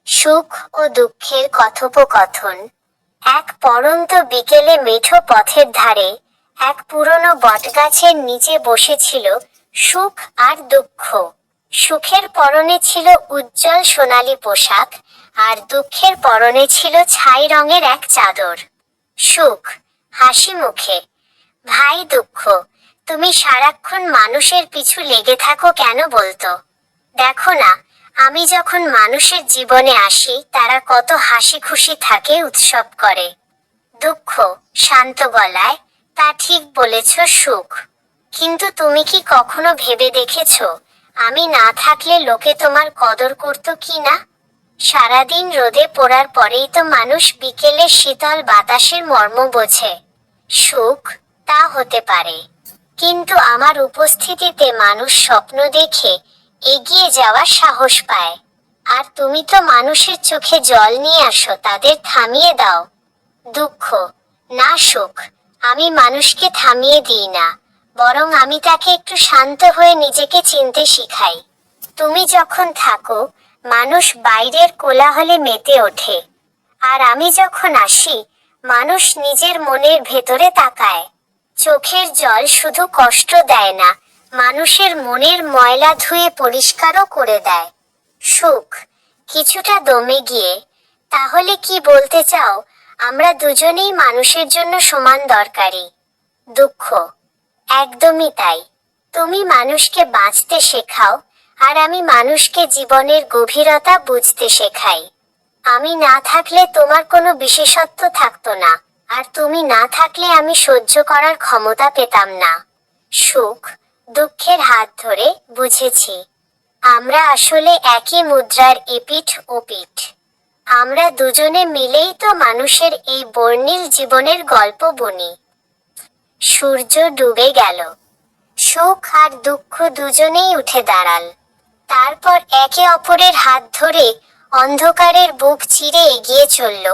সুখ ও দুঃখের কথোপকথন। এক পড়ন্ত বিকেলে মেঠো পথের ধারে এক পুরনো বটগাছের নিচে বসেছিল সুখ আর দুঃখ। সুখের পরনে ছিল উজ্জ্বল সোনালী পোশাক, আর দুঃখের পরনে ছিল ছাই রঙের এক চাদর। সুখ হাসি মুখে, ভাই দুঃখ, তুমি সারাক্ষণ মানুষের পিছু লেগে থাকো কেন বলতো? দেখো না, আমি যখন মানুষের জীবনে আসি তারা কত হাসি খুশি থাকে, উৎসব করে। দুঃখ শান্ত গলায়, তা ঠিক বলেছ সুখ, কিন্তু তুমি কি কখনো ভেবে দেখেছো আমি না থাকলে লোকে তোমার কদর করতো কি না? সারাদিন রোদে পোড়ার পরেই তো মানুষ বিকেলের শীতল বাতাসের মর্ম বোঝে। সুখ তা হতে পারে, কিন্তু আমার উপস্থিতিতে মানুষ স্বপ্ন দেখে এগিয়ে যাওয়ার সাহস পায়। আর তুমি তো মানুষের চোখে জল নিয়ে আসো, তাদের থামিয়ে দাও। দুঃখ না সুখ, আমি মানুষকে থামিয়ে দিই না, বরং আমি তাকে একটু শান্ত হয়ে নিজেকে চিনতে শিখাই। তুমি যখন থাকো মানুষ বাইরের কোলাহলে মেতে ওঠে, আর আমি যখন আসি মানুষ নিজের মনের ভেতরে তাকায়। চোখের জল শুধু কষ্ট দেয় না, মানুষের মনের ময়লা ধুয়ে পরিষ্কারও করে দেয়। সুখ কিছুটা দমে গিয়ে, তাহলে কি বলতে চাও আমরা দুজনেই মানুষের জন্য সমান দরকারি? দুঃখ একদমই তাই। তুমি মানুষকে বাঁচতে শেখাও, আর আমি মানুষকে জীবনের গভীরতা বুঝতে শেখাই। আমি না থাকলে তোমার কোনো বিশেষত্ব থাকতো না, আর তুমি না থাকলে আমি সহ্য করার ক্ষমতা পেতাম না। সুখ দুঃখের হাত ধরে, বুঝেছি, আমরা আসলে একই মুদ্রার এপিঠ ওপিঠ। আমরা দুজনে মিলেই তো মানুষের এই বর্ণিল জীবনের গল্প বুনি। সূর্য ডুবে গেল, সুখ আর দুঃখ দুজনেই উঠে দাঁড়াল। তারপর একে অপরের হাত ধরে অন্ধকারের বুক চিরে এগিয়ে চলল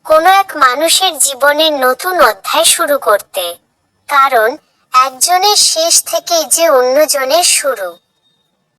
কোনো এক মানুষের জীবনের নতুন অধ্যায় শুরু করতে। কারণ একজনের শেষ থেকেই যে অন্যজনের শুরু।